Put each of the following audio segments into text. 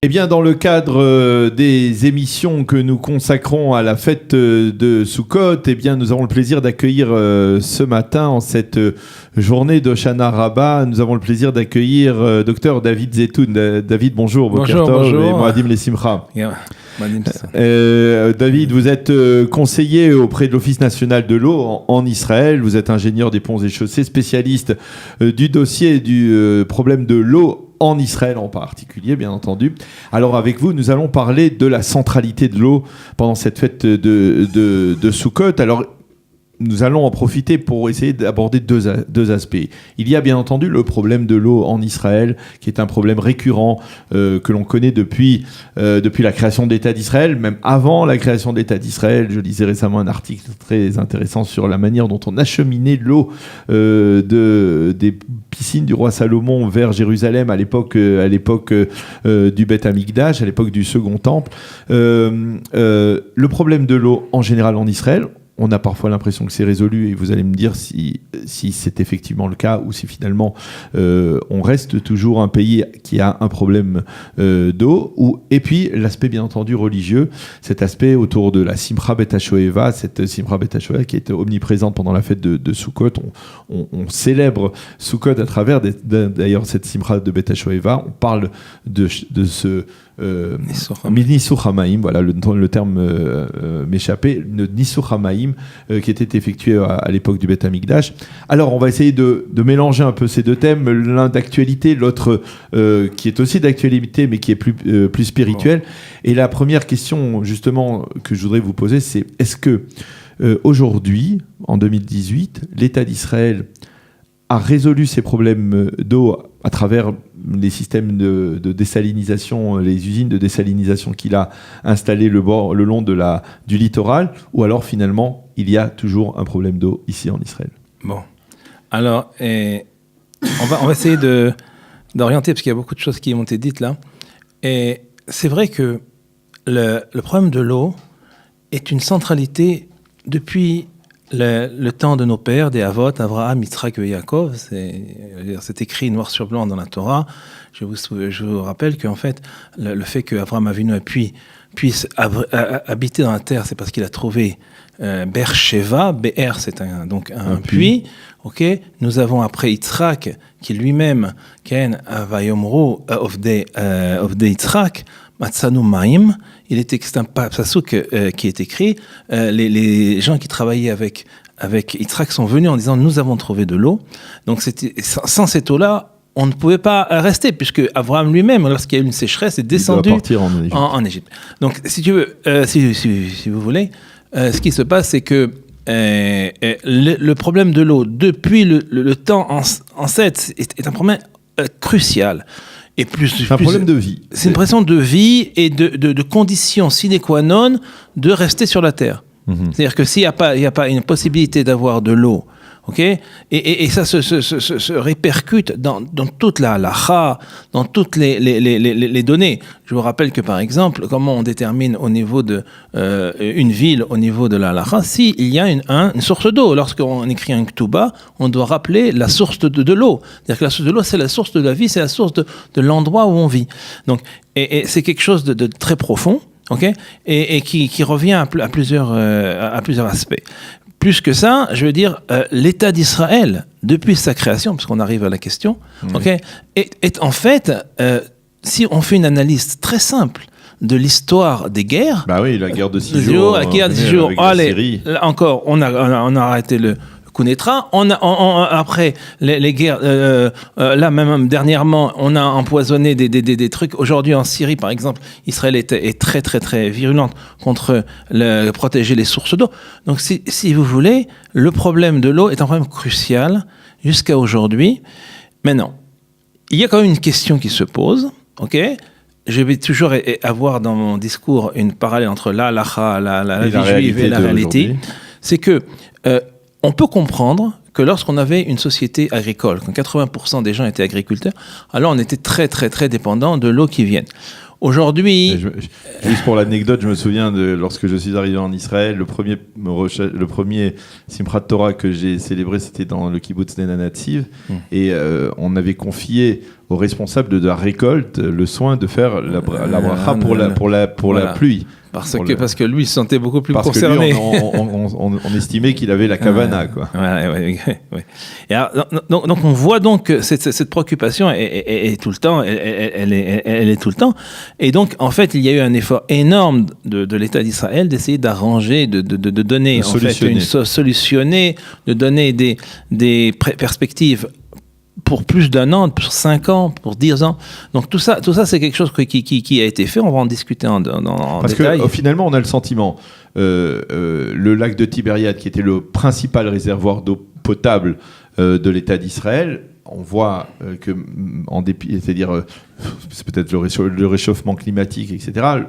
Eh bien, dans le cadre des émissions que nous consacrons à la fête de Sukkot, eh bien, nous avons le plaisir d'accueillir ce matin, en cette journée d'Hoshana Rabbah, nous avons le plaisir d'accueillir Dr David Zetoun. David, bonjour. Bonjour. Et Moadim Lesimcha. Yeah. David, vous êtes conseiller auprès de l'Office national de l'eau en Israël. Vous êtes ingénieur des ponts et chaussées, spécialiste du dossier du problème de l'eau en Israël en particulier, bien entendu. Alors avec vous, nous allons parler de la centralité de l'eau pendant cette fête de Sukkot. Alors nous allons en profiter pour essayer d'aborder deux aspects. Il y a bien entendu le problème de l'eau en Israël, qui est un problème récurrent que l'on connaît depuis la création de l'État d'Israël, même avant la création de l'État d'Israël. Je lisais récemment un article très intéressant sur la manière dont on acheminait l'eau des piscines du roi Salomon vers Jérusalem à l'époque du Beth Amikdash, à l'époque du Second Temple. Le problème de l'eau en général en Israël, on a parfois l'impression que c'est résolu, et vous allez me dire si c'est effectivement le cas ou si finalement on reste toujours un pays qui a un problème d'eau. Et puis l'aspect bien entendu religieux, cet aspect autour de la Simcha Bet HaShoeva, cette Simcha Bet HaShoeva qui est omniprésente pendant la fête de Sukkot. On célèbre Sukkot à travers d'ailleurs cette Simcha de Bet HaShoeva. On parle de ce Nisur Hamaim, voilà le terme m'échappait, le Nisur Hamaim qui était effectué à l'époque du Beth Amikdash. Alors on va essayer de mélanger un peu ces deux thèmes, l'un d'actualité, l'autre qui est aussi d'actualité mais qui est plus spirituel. Bon. Et la première question justement que je voudrais vous poser, c'est est-ce que aujourd'hui, en 2018, l'État d'Israël a résolu ses problèmes d'eau à travers les systèmes de désalinisation, les usines de désalinisation qu'il a installées le long du littoral, ou alors finalement il y a toujours un problème d'eau ici en Israël? Bon, alors on va essayer d'orienter, parce qu'il y a beaucoup de choses qui ont été dites là, et c'est vrai que le problème de l'eau est une centralité depuis le temps de nos pères, des Avot, Abraham, Yitzhak et Yaakov. C'est écrit noir sur blanc dans la Torah. Je vous rappelle qu'en fait, le fait qu'Abraham Avinu puisse habiter dans la terre, c'est parce qu'il a trouvé Be'er Sheva. Be'er, c'est un puits. Okay. Nous avons après Yitzhak, qui lui-même, Ken Avayomru Ovdei Yitzhak, Matzanu Maim. C'est un passouk qui est écrit. Les gens qui travaillaient avec Yitzhak sont venus en disant nous avons trouvé de l'eau. Donc sans cette eau-là, on ne pouvait pas rester, puisque Abraham lui-même, lorsqu'il y a eu une sécheresse, est descendu en Égypte. Donc si tu veux, si vous voulez, ce qui se passe, c'est que le problème de l'eau depuis le temps ancêtre est un problème crucial. Et c'est un problème de vie. C'est une pression de vie et de conditions sine qua non de rester sur la terre. C'est-à-dire que s'il n'y a pas une possibilité d'avoir de l'eau, okay, et ça se répercute dans toute la halakha, dans toutes les données. Je vous rappelle que par exemple, comment on détermine au niveau de une ville, au niveau de la halakha, s'il y a une source d'eau. Lorsqu'on écrit un ktuba, on doit rappeler la source de l'eau. C'est-à-dire que la source de l'eau, c'est la source de la vie, c'est la source de l'endroit où on vit. Donc, et c'est quelque chose de très profond. Okay, et qui revient à plusieurs aspects. Plus que ça, je veux dire, l'État d'Israël, depuis sa création, parce qu'on arrive à la question, okay, est en fait, si on fait une analyse très simple de l'histoire des guerres... Bah oui, la guerre de 6 jours. La guerre de 6 jours. Allez, là encore, on a arrêté le Kunetra. Après les guerres, là même dernièrement, on a empoisonné des trucs. Aujourd'hui en Syrie, par exemple, Israël est très très très virulente contre protéger les sources d'eau. Donc si vous voulez, le problème de l'eau est un problème crucial jusqu'à aujourd'hui. Maintenant, il y a quand même une question qui se pose, ok ? Je vais toujours avoir dans mon discours une parallèle entre la halakha, la vie juive et la réalité. C'est que on peut comprendre que lorsqu'on avait une société agricole, quand 80% des gens étaient agriculteurs, alors on était très très très dépendant de l'eau qui vient. Aujourd'hui... Juste pour l'anecdote, je me souviens de lorsque je suis arrivé en Israël, le premier Simchat Torah que j'ai célébré, c'était dans le kibbutz Nena Natziv, et on avait confié aux responsables de la récolte le soin de faire la bracha pour la pluie. Parce que lui, il se sentait beaucoup plus concerné. Parce que lui, on estimait qu'il avait la kavana, quoi. Ouais. Et alors, donc on voit donc que cette préoccupation est tout le temps, elle est tout le temps. Et donc, en fait, il y a eu un effort énorme de l'État d'Israël d'essayer d'arranger, de donner, solutionner, de donner des perspectives pour plus d'un an, pour 5 ans, pour 10 ans. Donc tout ça c'est quelque chose qui a été fait. On va en discuter en détail. Parce que finalement, on a le sentiment, le lac de Tibériade, qui était le principal réservoir d'eau potable de l'État d'Israël, on voit que, en dépit, c'est-à-dire, c'est peut-être le réchauffement climatique, etc.,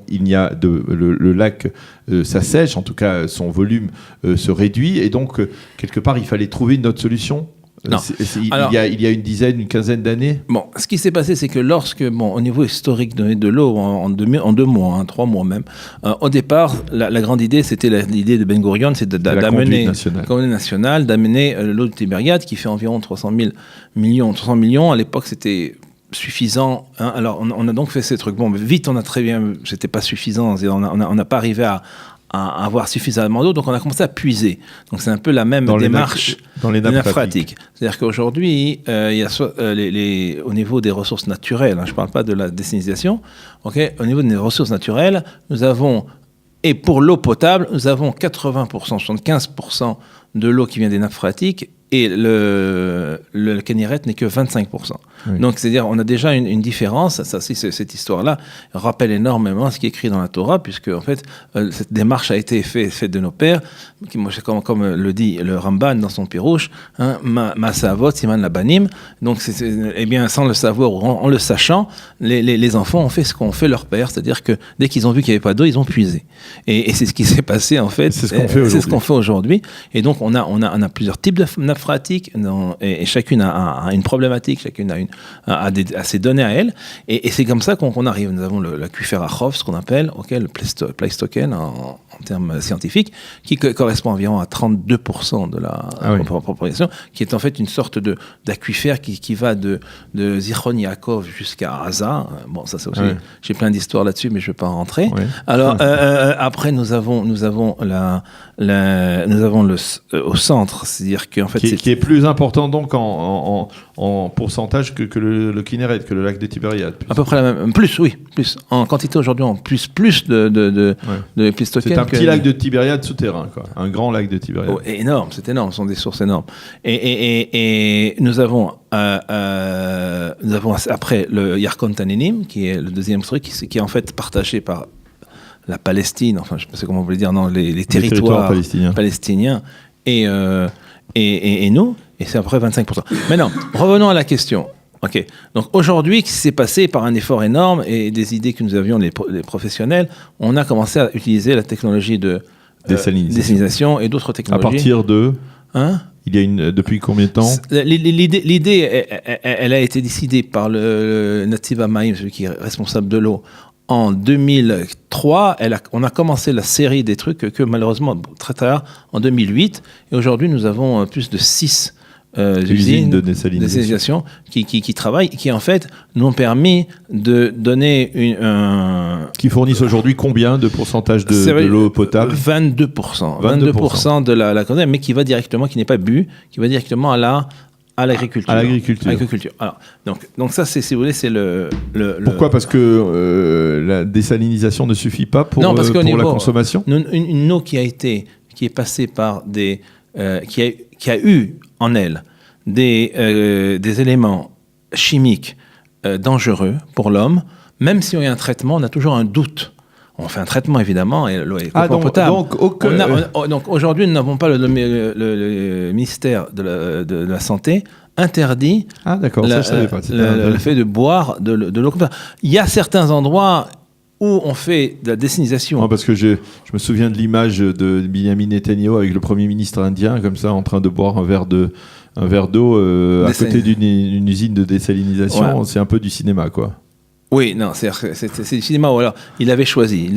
il n'y a le lac s'assèche, en tout cas son volume se réduit, et donc quelque part il fallait trouver une autre solution. Non. Il y a une quinzaine d'années. Bon, ce qui s'est passé, c'est que au niveau historique de l'eau, en 2 mois, 3 mois même, au départ, la grande idée, c'était l'idée de Ben Gurion, c'est d'amener la conduite nationale, d'amener l'eau de Tibériade, qui fait environ 300 millions. À l'époque, c'était suffisant. Hein. Alors, on a donc fait ces trucs. Bon, mais vite, on a très bien. C'était pas suffisant. On n'a pas arrivé à avoir suffisamment d'eau, donc on a commencé à puiser. Donc c'est un peu la même démarche dans les nappes phréatiques. C'est-à-dire qu'aujourd'hui, il y a au niveau des ressources naturelles, je ne parle pas de la désalinisation, okay, au niveau des ressources naturelles, nous avons, et pour l'eau potable, nous avons 80%, 75% de l'eau qui vient des nappes phréatiques, et le Kinneret n'est que 25%. Oui. Donc, c'est-à-dire, on a déjà une différence. Cette histoire-là rappelle énormément ce qui est écrit dans la Torah, puisque, en fait, cette démarche a été faite de nos pères, comme le dit le Ramban dans son Pirouche, ma savot, siman labanim. Donc, eh bien, sans le savoir ou en le sachant, les enfants ont fait ce qu'ont fait leurs pères, c'est-à-dire que dès qu'ils ont vu qu'il n'y avait pas d'eau, ils ont puisé. Et c'est ce qui s'est passé, en fait. C'est ce qu'on fait aujourd'hui. Et donc, on a plusieurs types de nappes phréatiques, et chacune a une problématique, chacune a ses données à elle, et c'est comme ça qu'on arrive. Nous avons l'aquifère Achov, ce qu'on appelle, le Pleistocène en termes scientifiques, qui correspond environ à 32% de la population, qui est en fait une sorte d'aquifère qui va de Zichron Yaakov jusqu'à Aza. Bon, ça c'est aussi, j'ai plein d'histoires là-dessus, mais je ne vais pas en rentrer. Ouais. Alors, après, nous avons au centre, c'est-à-dire qu'en fait... Qui est plus important donc en pourcentage que le Kinneret, que le lac de Tibériade. À peu près la même. Plus. En quantité aujourd'hui, en plus de Pleistocène. C'est un petit lac de Tibériade souterrain, quoi. Un grand lac de Tibériade. Oh, énorme, c'est énorme, ce sont des sources énormes. Et nous avons après le Yarkon Tanenim, qui est le deuxième truc, qui est en fait partagé par la Palestine, enfin je ne sais comment vous voulez dire, non, les territoires palestiniens et nous, et c'est à peu près 25%. Maintenant, revenons à la question. Okay. Donc aujourd'hui, ce qui s'est passé par un effort énorme et des idées que nous avions, les professionnels, on a commencé à utiliser la technologie de désalinisation et d'autres technologies. À partir de... Il y a depuis combien de temps ? L'idée, elle a été décidée par le Nativ Hamaim, celui qui est responsable de l'eau, en 2003. On a commencé la série des trucs que malheureusement, très tard, en 2008. Et aujourd'hui, nous avons plus de 6 usines de désalinisation qui travaillent, qui en fait nous ont permis de donner qui fournissent aujourd'hui combien de pourcentage de l'eau potable ? 22% de la quantité, mais qui n'est pas bu, qui va directement à l'agriculture. À l'agriculture. Alors, donc ça, si vous voulez, c'est le... Pourquoi ? Parce que la désalinisation ne suffit pas pour la consommation ? Une eau qui est passée par qui a eu en elle des éléments chimiques dangereux pour l'homme, même si on a un traitement, on a toujours un doute. On fait un traitement, évidemment, et l'eau est potable. Donc aujourd'hui, nous n'avons pas le ministère de la Santé interdit le fait de boire de l'eau comme ça. Il y a certains endroits où on fait de la désalinisation. Non, parce que je me souviens de l'image de Benjamin Netanyahu avec le Premier ministre indien, comme ça, en train de boire un verre d'eau à côté d'une usine de désalinisation. Ouais. C'est un peu du cinéma, quoi. Oui, non, c'est le cinéma. Ou alors, il avait choisi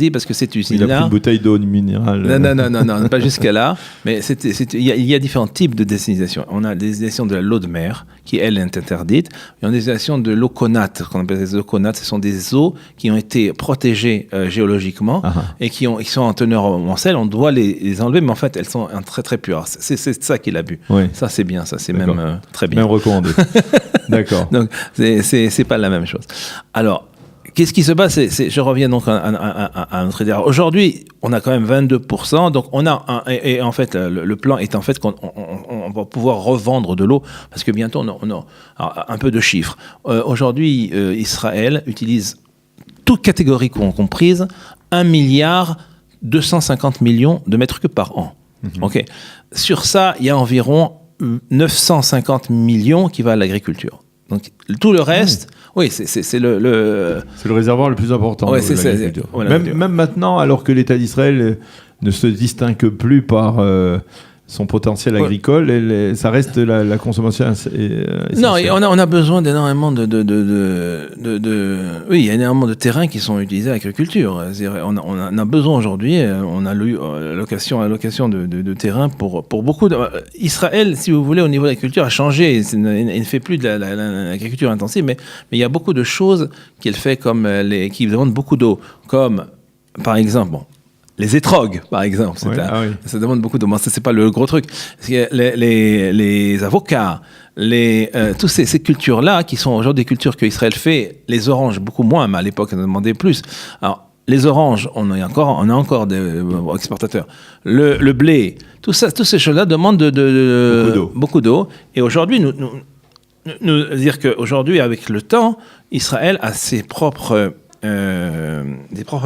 parce que cette usine-là. Il a pris une bouteille d'eau minérale. Non, pas jusqu'à là. Mais il y a différents types de désalinisation. On a des désalisations de l'eau de mer, qui elle est interdite. Il y a des désalisations de l'eau connate, qu'on appelle les eaux connates. Ce sont des eaux qui ont été protégées géologiquement et qui sont en teneur en sel. On doit les enlever, mais en fait, elles sont très très pures. C'est ça qu'il a bu. Oui. Ça, c'est bien. Ça, c'est même très bien. Même recommandé. D'accord. Donc, c'est pas la même chose. Alors, qu'est-ce qui se passe ? Je reviens donc à notre idée. Aujourd'hui, on a quand même 22%. Donc, on a et en fait, le plan est en fait qu'on va pouvoir revendre de l'eau parce que bientôt, on a un peu de chiffres. Aujourd'hui, Israël utilise toutes catégories comprises 1,250 milliard de mètres cubes par an. Ok. Sur ça, il y a environ 950 millions qui va à l'agriculture. Donc, tout le reste, oui, c'est le... C'est le réservoir le plus important de l'agriculture. Même maintenant, alors que l'État d'Israël ne se distingue plus par son potentiel agricole, ça reste la consommation essentielle. Non, on a besoin d'énormément oui, il y a énormément de terrains qui sont utilisés à l'agriculture. On a besoin aujourd'hui, on a l'allocation de terrain pour beaucoup de... Israël, si vous voulez, au niveau de l'agriculture, a changé. Il ne fait plus de l'agriculture intensive, mais il y a beaucoup de choses qu'elle fait qui demandent beaucoup d'eau, comme, par exemple... les étrogues, par exemple, ça demande beaucoup de... C'est pas le gros truc. Les avocats, toutes ces cultures-là, qui sont aujourd'hui des cultures qu'Israël fait, les oranges, beaucoup moins, mais à l'époque, on en demandait plus. Alors, les oranges, on a encore des exportateurs. Le blé, toutes ces choses-là demandent beaucoup d'eau. Et aujourd'hui, dire qu'aujourd'hui, avec le temps, Israël a ses propres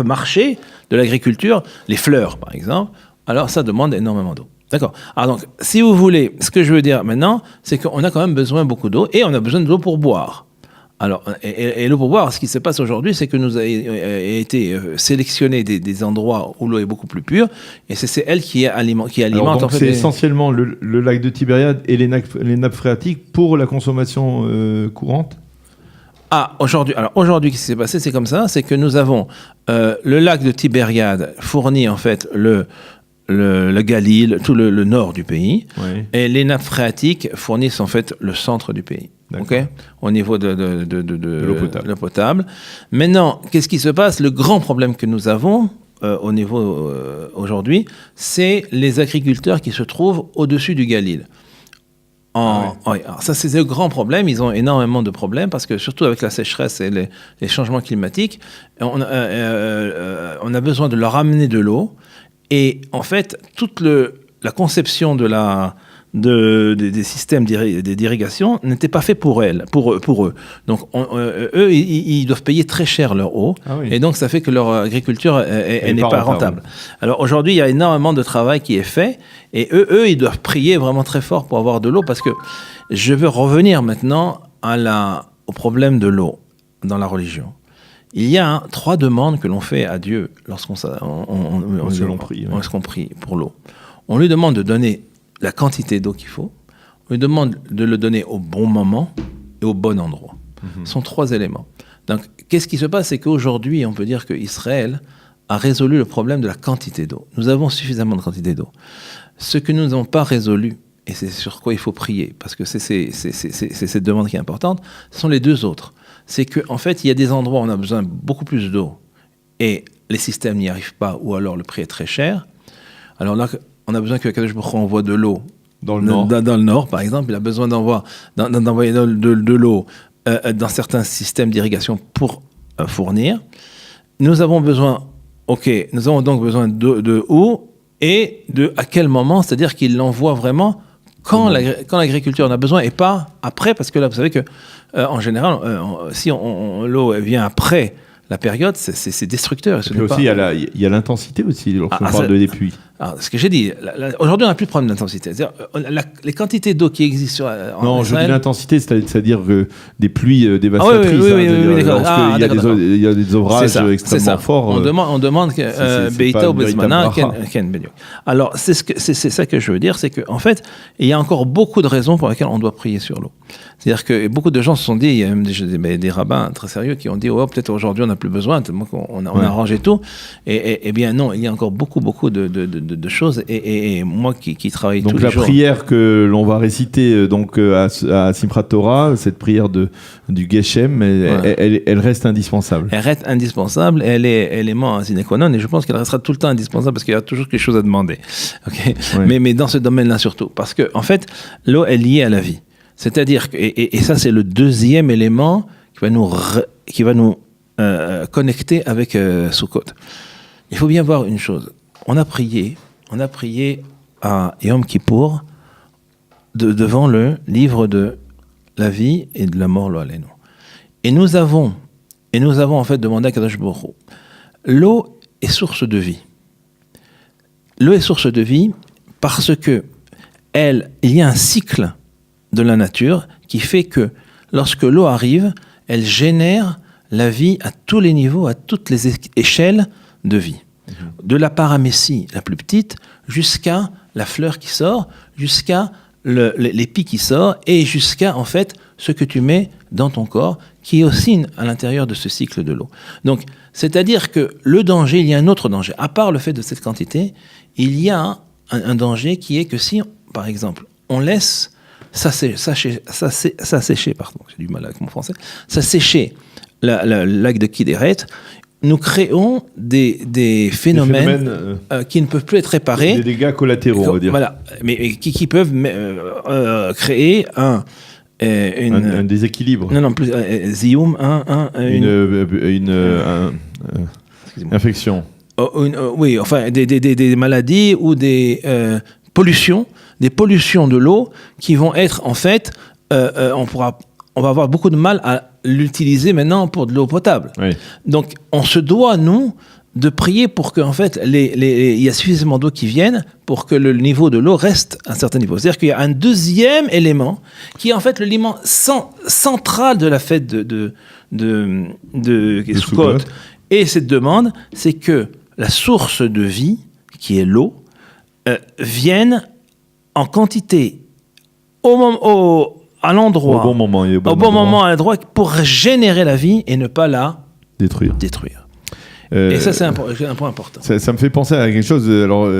marchés de l'agriculture, les fleurs par exemple, alors ça demande énormément d'eau. D'accord. Alors donc, si vous voulez, ce que je veux dire maintenant, c'est qu'on a quand même besoin beaucoup d'eau et on a besoin de l'eau pour boire. Alors, et l'eau pour boire, ce qui se passe aujourd'hui, c'est que nous avons été sélectionnés des endroits où l'eau est beaucoup plus pure, et c'est elle qui alimente. Alors, donc c'est essentiellement le lac de Tibériade et les nappes phréatiques pour la consommation courante. Aujourd'hui, qu'est-ce qui s'est passé ? C'est comme ça, c'est que nous avons le lac de Tibériade fournit en fait le Galil, tout le nord du pays, et les nappes phréatiques fournissent en fait le centre du pays. Okay ? Au niveau de l'eau potable. Maintenant, qu'est-ce qui se passe ? Le grand problème que nous avons au niveau aujourd'hui, c'est les agriculteurs qui se trouvent au-dessus du Galil. Alors ça, c'est un grand problème. Ils ont énormément de problèmes parce que, surtout avec la sécheresse et les changements climatiques, on a besoin de leur amener de l'eau. Et en fait, toute la conception des systèmes d'irrigation n'était pas fait pour eux. Donc, eux, ils doivent payer très cher leur eau. Et donc, ça fait que leur agriculture n'est pas rentable. Alors, aujourd'hui, il y a énormément de travail qui est fait. Et eux, ils doivent prier vraiment très fort pour avoir de l'eau. Parce que je veux revenir maintenant au problème de l'eau dans la religion. Il y a 3 demandes que l'on fait à Dieu lorsqu'on prie pour l'eau. On lui demande de donner la quantité d'eau qu'il faut, on lui demande de le donner au bon moment et au bon endroit. Ce sont 3 éléments. Donc, qu'est-ce qui se passe ? C'est qu'aujourd'hui, on peut dire qu'Israël a résolu le problème de la quantité d'eau. Nous avons suffisamment de quantité d'eau. Ce que nous n'avons pas résolu, et c'est sur quoi il faut prier, parce que c'est cette demande qui est importante, ce sont les 2 autres. C'est qu'en fait, il y a des endroits où on a besoin beaucoup plus d'eau et les systèmes n'y arrivent pas, ou alors le prix est très cher. Alors là, on a besoin que Kadosh Baruch Hu envoie de l'eau dans le nord, par exemple. Il a besoin d'envoyer de l'eau dans certains systèmes d'irrigation pour fournir. Nous avons donc besoin de où et à quel moment, c'est-à-dire qu'il l'envoie vraiment quand l'agriculture en a besoin et pas après, parce que là, vous savez que en général, si l'eau vient après la période, c'est destructeur. Et puis aussi, il y a l'intensité aussi lorsqu'on parle des pluies. Alors, ce que j'ai dit, aujourd'hui, on n'a plus de problème d'intensité. C'est-à-dire, les quantités d'eau qui existent en Non, Israël... je dis l'intensité, c'est-à-dire des pluies dévastatrices. Oui, d'accord. Il y a des orages extrêmement forts. On demande que Beita ou Bezmana, alors, c'est ça que je veux dire, c'est qu'en fait, il y a encore beaucoup de raisons pour lesquelles on doit prier sur l'eau. C'est-à-dire que beaucoup de gens se sont dit, il y a même des rabbins très sérieux qui ont dit, oh, peut-être aujourd'hui on n'a plus besoin, tellement qu'on a arrangé tout. Et bien non, il y a encore beaucoup de choses. Et moi qui travaille tous les jours... Donc la prière que l'on va réciter à Simchat Torah, cette prière du Geshem, elle reste indispensable. Elle reste indispensable, elle est élément sine qua non, et je pense qu'elle restera tout le temps indispensable parce qu'il y a toujours quelque chose à demander. Okay, mais dans ce domaine-là surtout, parce que en fait, l'eau est liée à la vie. C'est-à-dire que, et ça c'est le deuxième élément qui va nous connecter avec Sukkot. Il faut bien voir une chose. On a prié à Yom Kippour devant le livre de la vie et de la mort, lo aleinu. Et nous avons en fait demandé à Kadosh Baruch Hu. L'eau est source de vie. L'eau est source de vie parce que il y a un cycle de la nature qui fait que lorsque l'eau arrive, elle génère la vie à tous les niveaux, à toutes les échelles de vie. De la paramécie la plus petite jusqu'à la fleur qui sort, jusqu'à l'épi qui sort et jusqu'à en fait ce que tu mets dans ton corps qui est aussi à l'intérieur de ce cycle de l'eau. Donc, c'est-à-dire que le danger, il y a un autre danger. À part le fait de cette quantité, il y a un danger qui est que si, par exemple, on laisse ça sécher, pardon, j'ai du mal avec mon français, ça sécher le lac de Kideret, nous créons des phénomènes qui ne peuvent plus être réparés. Des dégâts collatéraux, on va dire. Voilà, mais qui peuvent créer un déséquilibre. Non, plus zioum, une infection. Oui, enfin des maladies ou des pollutions de l'eau qui vont être en fait, on va avoir beaucoup de mal à l'utiliser maintenant pour de l'eau potable. Oui. Donc on se doit nous de prier pour que en fait il y a suffisamment d'eau qui vienne pour que le niveau de l'eau reste à un certain niveau. C'est-à-dire qu'il y a un deuxième élément qui est en fait l'élément central de la fête de Sukkot. Et cette demande, c'est que la source de vie, qui est l'eau, vienne en quantité à l'endroit, au bon moment, à l'endroit pour générer la vie et ne pas la détruire. Et ça, c'est un point important. Ça me fait penser à quelque chose. Alors,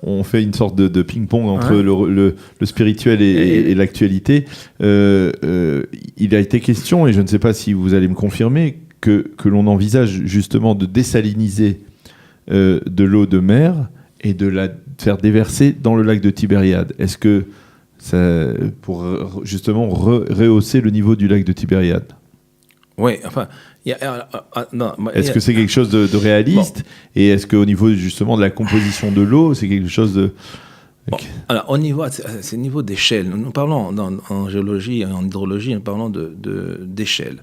on fait une sorte de ping-pong entre le spirituel et l'actualité. Il a été question, et je ne sais pas si vous allez me confirmer, que l'on envisage justement de désaliniser de l'eau de mer et de la faire déverser dans le lac de Tibériade. Est-ce que ça, pour justement rehausser le niveau du lac de Tibériade? Oui, enfin... Est-ce que c'est quelque chose de réaliste? Et est-ce qu'au niveau justement de la composition de l'eau, c'est quelque chose de... Alors, c'est au niveau d'échelle. Nous parlons en géologie et en hydrologie, nous parlons d'échelle.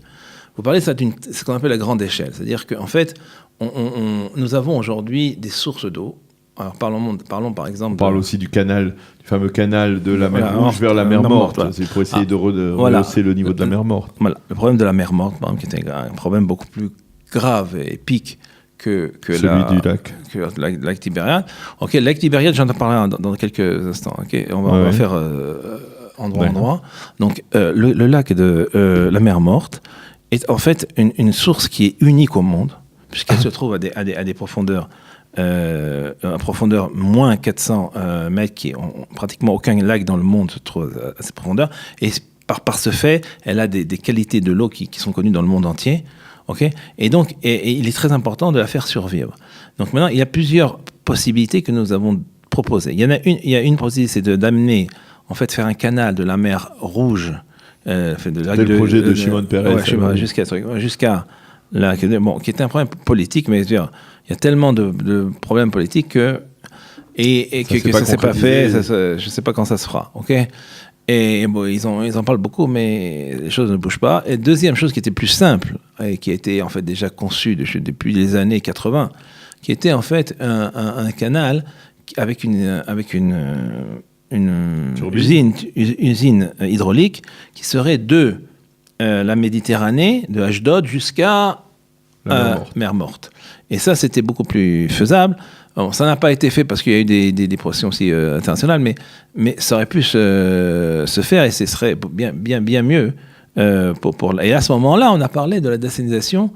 Vous parlez de ça ce qu'on appelle la grande échelle. C'est-à-dire qu'en fait, nous avons aujourd'hui des sources d'eau. Alors, parlons par exemple... On parle aussi du fameux canal de la mer Rouge vers la mer Morte. Voilà. C'est pour essayer de rehausser le niveau de la mer Morte. Voilà. Le problème de la mer Morte, par exemple, qui est un problème beaucoup plus grave et épique que celui du lac. Que le lac Tibériade. Ok, le lac Tibériade, j'en ai parlé dans quelques instants. Ok, on va faire endroit. Donc, le lac de la mer Morte est en fait une source qui est unique au monde, puisqu'elle se trouve à des profondeurs... à profondeur moins 400 mètres, qui ont pratiquement aucun lac dans le monde se trouve à cette profondeur, et par ce fait, elle a des qualités de l'eau qui sont connues dans le monde entier, okay. Et donc, et il est très important de la faire survivre. Donc maintenant, il y a plusieurs possibilités que nous avons proposées. Il y a une possibilité, c'est d'amener, en fait, faire un canal de la mer Rouge, le projet de Shimon Peres, jusqu'à là, qui était un problème politique, mais je veux dire, il y a tellement de problèmes politiques que ça ne s'est pas fait. Je ne sais pas quand ça se fera. Ok. Et bon, ils en parlent beaucoup, mais les choses ne bougent pas. Et deuxième chose qui était plus simple et qui a été en fait déjà conçue depuis les années 80, qui était en fait un canal avec une usine hydraulique qui serait de la Méditerranée, de Ashdod, jusqu'à mer Morte. Et ça, c'était beaucoup plus faisable. Bon, ça n'a pas été fait parce qu'il y a eu des pressions aussi internationales, mais ça aurait pu se faire et ce serait bien mieux. Et à ce moment-là, on a parlé de la désalinisation,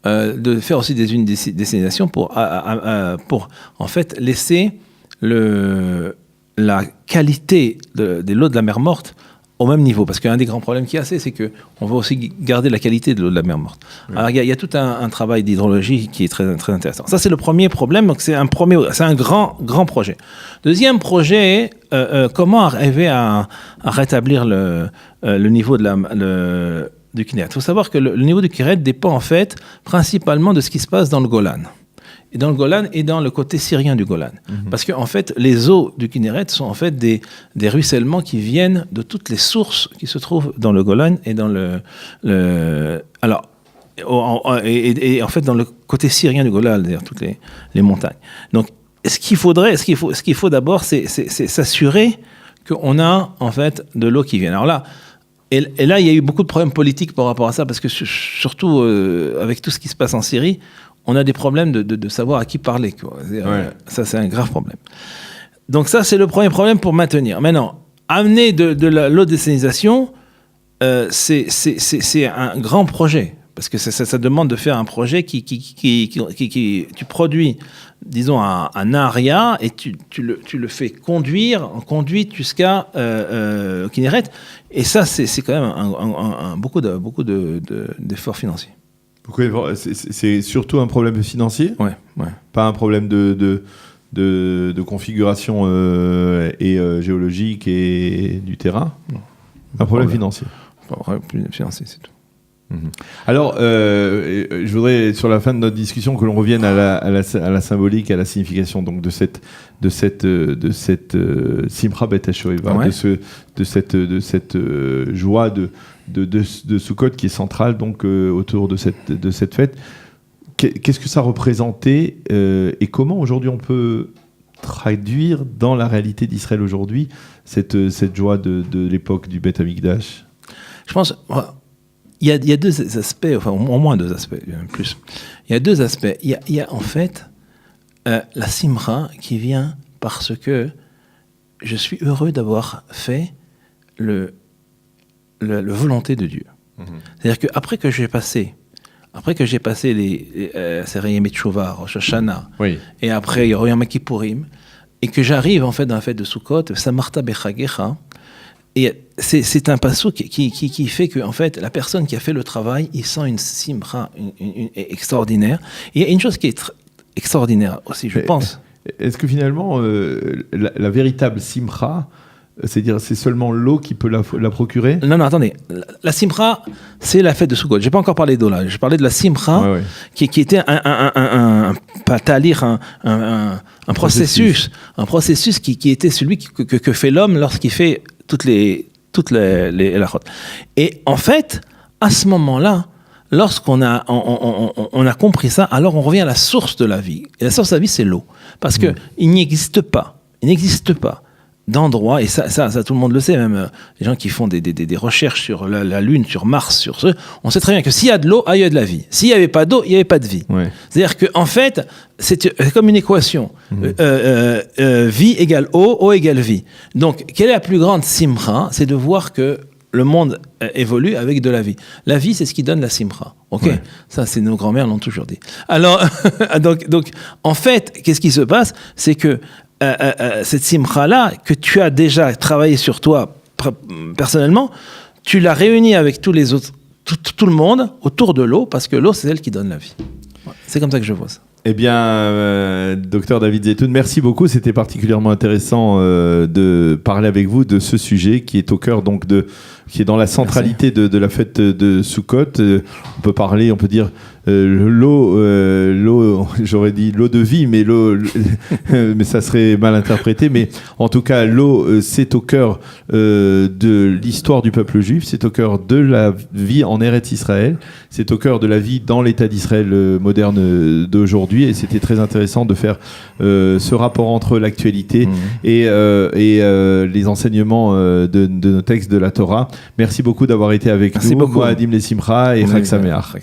de faire aussi des unités de désalinisation pour en fait laisser la qualité des lots de la mer Morte au même niveau. Parce qu'un des grands problèmes qu'il y a, c'est qu'on va aussi garder la qualité de l'eau de la mer Morte. Oui. Alors, il y a tout un travail d'hydrologie qui est très, très intéressant. Ça, c'est le premier problème. Donc, c'est un grand projet. Deuxième projet, comment arriver à rétablir le niveau du Kinéret. Il faut savoir que le niveau du Kinéret dépend, en fait, principalement de ce qui se passe dans le Golan. Et dans le Golan et dans le côté syrien du Golan. Parce que, en fait, les eaux du Kinéret sont en fait des ruissellements qui viennent de toutes les sources qui se trouvent dans le Golan et dans et en fait dans le côté syrien du Golan, c'est-à-dire toutes les montagnes. Donc, ce qu'il faut d'abord, c'est s'assurer qu'on a en fait de l'eau qui vient. Alors là, et là, il y a eu beaucoup de problèmes politiques par rapport à ça, parce que surtout avec tout ce qui se passe en Syrie, on a des problèmes de savoir à qui parler, quoi. Ça, c'est un grave problème. Donc ça, c'est le premier problème pour maintenir. Maintenant, amener de l'eau de désalinisation, c'est un grand projet. Parce que ça demande de faire un projet qui tu produis, disons, un area et tu le fais conduire en conduite jusqu'à Kinéret. Et ça, c'est quand même beaucoup d'efforts financiers. C'est surtout un problème financier ? Ouais. Pas un problème de configuration géologique et du terrain ? Non. Un problème financier ? Pas un problème financier, c'est tout. Alors, je voudrais, sur la fin de notre discussion, que l'on revienne à la symbolique, à la signification donc de cette Simcha Bet HaShoeva, de cette joie de Sukkot qui est centrale donc autour de cette fête. Qu'est-ce que ça représentait et comment aujourd'hui on peut traduire dans la réalité d'Israël aujourd'hui cette joie de l'époque du Beth Amikdash ? Je pense. Il y a deux aspects, enfin au moins deux aspects, plus. Il y a deux aspects. Il y a en fait la simra qui vient parce que je suis heureux d'avoir fait le volonté de Dieu. C'est-à-dire qu'après que j'ai passé les Sereyem et Tchouva, Rosh Hashanah, et après Yom Kippourim, et que j'arrive en fait dans la fête de Sukkot, Samarta Bechagecha. Et c'est un passage qui fait que en fait, la personne qui a fait le travail, il sent une simra extraordinaire. Et il y a une chose qui est extraordinaire aussi, je pense. Est-ce que finalement, la véritable simra, c'est-à-dire c'est seulement l'eau qui peut la procurer ? Non, attendez. La simra, c'est la fête de Sukkot. Je n'ai pas encore parlé d'eau là. Je parlais de la simra qui était un processus qui était celui que fait l'homme lorsqu'il fait toutes les lachot. Et en fait, à ce moment-là, lorsqu'on a compris ça, alors on revient à la source de la vie. Et la source de la vie, c'est l'eau. Parce que il n'existe pas d'endroit, et ça tout le monde le sait, même les gens qui font des recherches sur la Lune, sur Mars, sur on sait très bien que s'il y a de l'eau, il y a de la vie. S'il n'y avait pas d'eau, il n'y avait pas de vie. Ouais. C'est-à-dire qu'en fait, c'est comme une équation. Vie égale eau égale vie. Donc, quelle est la plus grande simra ? C'est de voir que le monde évolue avec de la vie. La vie, c'est ce qui donne la simra. Ok ? Ouais. Ça, c'est nos grands-mères l'ont toujours dit. Alors, donc, en fait, qu'est-ce qui se passe ? C'est que cette simcha-là, que tu as déjà travaillé sur toi personnellement, tu l'as réunie avec tous les autres, tout le monde autour de l'eau, parce que l'eau, c'est elle qui donne la vie. C'est comme ça que je vois ça. Eh bien, docteur David Zeitoun, merci beaucoup. C'était particulièrement intéressant de parler avec vous de ce sujet qui est au cœur qui est dans la centralité de la fête de Sukkot. On peut dire l'eau, j'aurais dit l'eau de vie, mais mais ça serait mal interprété. Mais en tout cas, l'eau, c'est au cœur de l'histoire du peuple juif, c'est au cœur de la vie en Eretz Israël, c'est au cœur de la vie dans l'État d'Israël moderne d'aujourd'hui. Et c'était très intéressant de faire ce rapport entre l'actualité et les enseignements de nos textes de la Torah. Merci beaucoup d'avoir été avec nous. Beaucoup. Moadim Lesimcha et Chag Sameach.